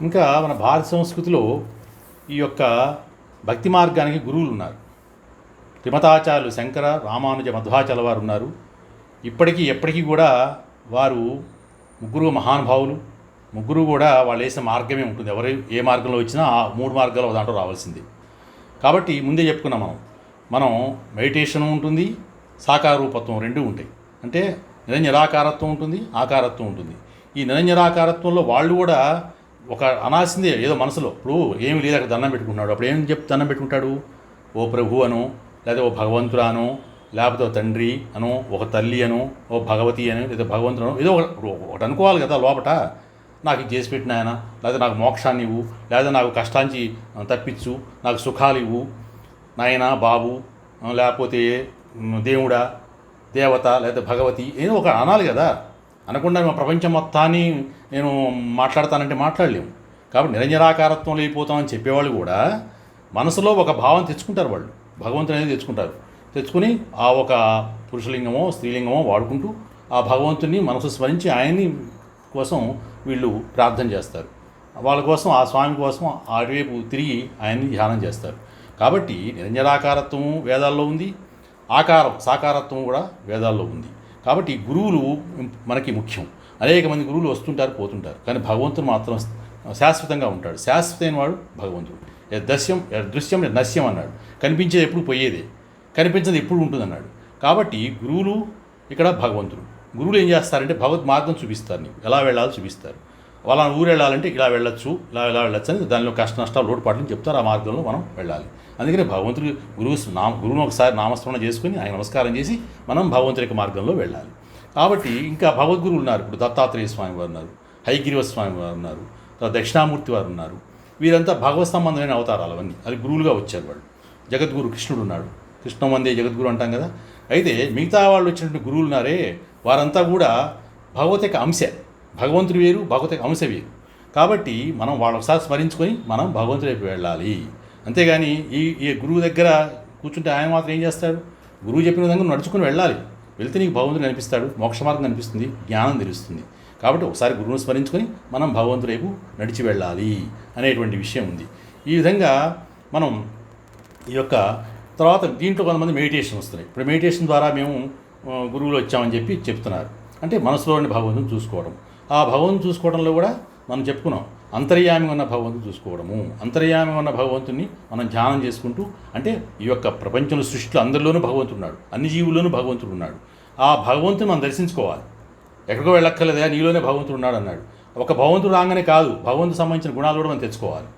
ఇంకా మన భారత సంస్కృతిలో ఈ యొక్క భక్తి మార్గానికి గురువులు ఉన్నారు. త్రిమతాచార్యులు శంకర, రామానుజ, మధ్వాచార్యుల వారు ఉన్నారు. ఇప్పటికీ ఎప్పటికీ కూడా వారు ముగ్గురు మహానుభావులు. ముగ్గురు కూడా వాళ్ళు వేసిన మార్గమే ఉంటుంది. ఎవరు ఏ మార్గంలో వచ్చినా ఆ 3 మార్గాలు దాంట్లో రావాల్సింది. కాబట్టి ముందే చెప్పుకున్నాం మనం మెడిటేషన్ ఉంటుంది, సాకార రూపత్వం 2 ఉంటాయి. అంటే నిరంజనాకారత్వం ఉంటుంది, ఆకారత్వం ఉంటుంది. ఈ నిరంజనాకారత్వంలో వాళ్ళు కూడా ఒక అనాల్సిందే ఏదో మనసులో. ఇప్పుడు ఏమి లేదు, అక్కడ దండం పెట్టుకుంటున్నాడు. అప్పుడు ఏం దండం పెట్టుకుంటాడు? ఓ ప్రభు అనో, లేదా ఓ భగవంతురానో, లేకపోతే ఓ తండ్రి అనో, ఒక తల్లి అనో, ఓ భగవతి అనో, లేదా భగవంతుడనో ఏదో ఒకటి అనుకోవాలి కదా లోపట. నాకు ఇది చేసి పెట్టిన ఆయన, లేదా నాకు మోక్షాన్ని ఇవ్వు, లేదా నాకు కష్టానికి తప్పించు, నాకు సుఖాలు ఇవ్వు నాయన బాబు, లేకపోతే దేవుడా, దేవత, లేదా భగవతి, ఏదో ఒక అనాలి కదా. అనకుండా మా ప్రపంచం మొత్తాన్ని నేను మాట్లాడతానంటే మాట్లాడలేము. కాబట్టి నిరంజనాకారత్వంలో అయిపోతామని చెప్పేవాళ్ళు కూడా మనసులో ఒక భావం తెచ్చుకుంటారు. వాళ్ళు భగవంతుని అనేది తెచ్చుకుంటారు. తెచ్చుకుని ఆ ఒక పురుషలింగమో స్త్రీలింగమో వాడుకుంటూ ఆ భగవంతుని మనసు స్మరించి ఆయన్ని కోసం వీళ్ళు ప్రార్థన చేస్తారు. వాళ్ళ కోసం, ఆ స్వామి కోసం అటువైపు తిరిగి ఆయన్ని ధ్యానం చేస్తారు. కాబట్టి నిరంజనాకారత్వము వేదాల్లో ఉంది, సాకారత్వం కూడా వేదాల్లో ఉంది. కాబట్టి గురువులు మనకి ముఖ్యం. అనేక మంది గురువులు వస్తుంటారు, పోతుంటారు, కానీ భగవంతుడు మాత్రం శాశ్వతంగా ఉంటాడు. శాశ్వతమైన వాడు భగవంతుడు. దృశ్యం నశ్యం అన్నాడు. కనిపించేది ఎప్పుడు పోయేదే, కనిపించేది ఎప్పుడు ఉంటుందన్నాడు. కాబట్టి గురువులు ఇక్కడ భగవంతుడు. గురువులు ఏం చేస్తారంటే భగవద్ మార్గం చూపిస్తారు, నీకు ఎలా వెళ్ళాలో చూపిస్తారు. వాళ్ళ ఊరు వెళ్ళాలంటే ఇలా వెళ్ళొచ్చు, ఇలా వెళ్ళొచ్చు అని దానిలో కష్ట నష్టాలు లోటుపాట్లని చెప్తారు. ఆ మార్గంలో మనం వెళ్ళాలి. అందుకని భగవంతుడు గురువును ఒకసారి నామస్మరణ చేసుకుని ఆయన నమస్కారం చేసి మనం భగవంతుడి యొక్క మార్గంలో వెళ్ళాలి. కాబట్టి ఇంకా భగవద్గురువులు ఉన్నారు. ఇప్పుడు దత్తాత్రేయ స్వామి వారు ఉన్నారు, హయగ్రీవ స్వామి వారు ఉన్నారు, దక్షిణామూర్తి వారు ఉన్నారు. వీరంతా భగవత్ సంబంధమైన అవతారాలు అవన్నీ. అది గురువులుగా వచ్చారు వాళ్ళు. జగద్గురు కృష్ణుడు ఉన్నాడు, కృష్ణమందే జగద్గురు అంటాం కదా. అయితే మిగతా వాళ్ళు వచ్చినటువంటి గురువులు ఉన్నారే, వారంతా కూడా భగవత్ యొక్క అంశ. భగవంతుడు వేరు, భగవత్ యొక్క అంశ వేరు. కాబట్టి మనం వాళ్ళొకసారి స్మరించుకొని మనం భగవంతుడి వైపు వెళ్ళాలి. అంతేగాని ఈ గురువు దగ్గర కూర్చుంటే ఆయన మాత్రం ఏం చేస్తాడు? గురువు చెప్పిన విధంగా నడుచుకుని వెళ్ళాలి. వెళ్తే నీకు భగవంతుడు కనిపిస్తాడు, మోక్ష మార్గం కనిపిస్తుంది, జ్ఞానం తెలుస్తుంది. కాబట్టి ఒకసారి గురువును స్మరించుకొని మనం భగవంతుడి వైపు నడిచి వెళ్ళాలి అనేటువంటి విషయం ఉంది. ఈ విధంగా మనం ఈ యొక్క తర్వాత దీంట్లో కొంతమంది మెడిటేషన్ వస్తున్నాయి. ఇప్పుడు మెడిటేషన్ ద్వారా మేము గురువులు వచ్చామని చెప్తున్నారు. అంటే మనసులోని భగవంతుని చూసుకోవడం. ఆ భగవంతుని చూసుకోవడంలో కూడా మనం చెప్పుకున్నాం, అంతర్యామి ఉన్న భగవంతుని చూసుకోవడము. అంతర్యామి ఉన్న భగవంతుని మనం ధ్యానం చేసుకుంటూ, అంటే ఈ యొక్క ప్రపంచంలో సృష్టిలో అందరిలోనూ భగవంతుడు ఉన్నాడు, అన్ని జీవుల్లోనూ భగవంతుడు ఉన్నాడు. ఆ భగవంతుని మనం దర్శించుకోవాలి. ఎక్కడికో వెళ్ళక్కర్లేదా, నీలోనే భగవంతుడు ఉన్నాడు అన్నాడు. ఒక భగవంతుడు రాగానే కాదు, భగవంతుడు సంబంధించిన గుణాలు కూడా మనం తెచ్చుకోవాలి.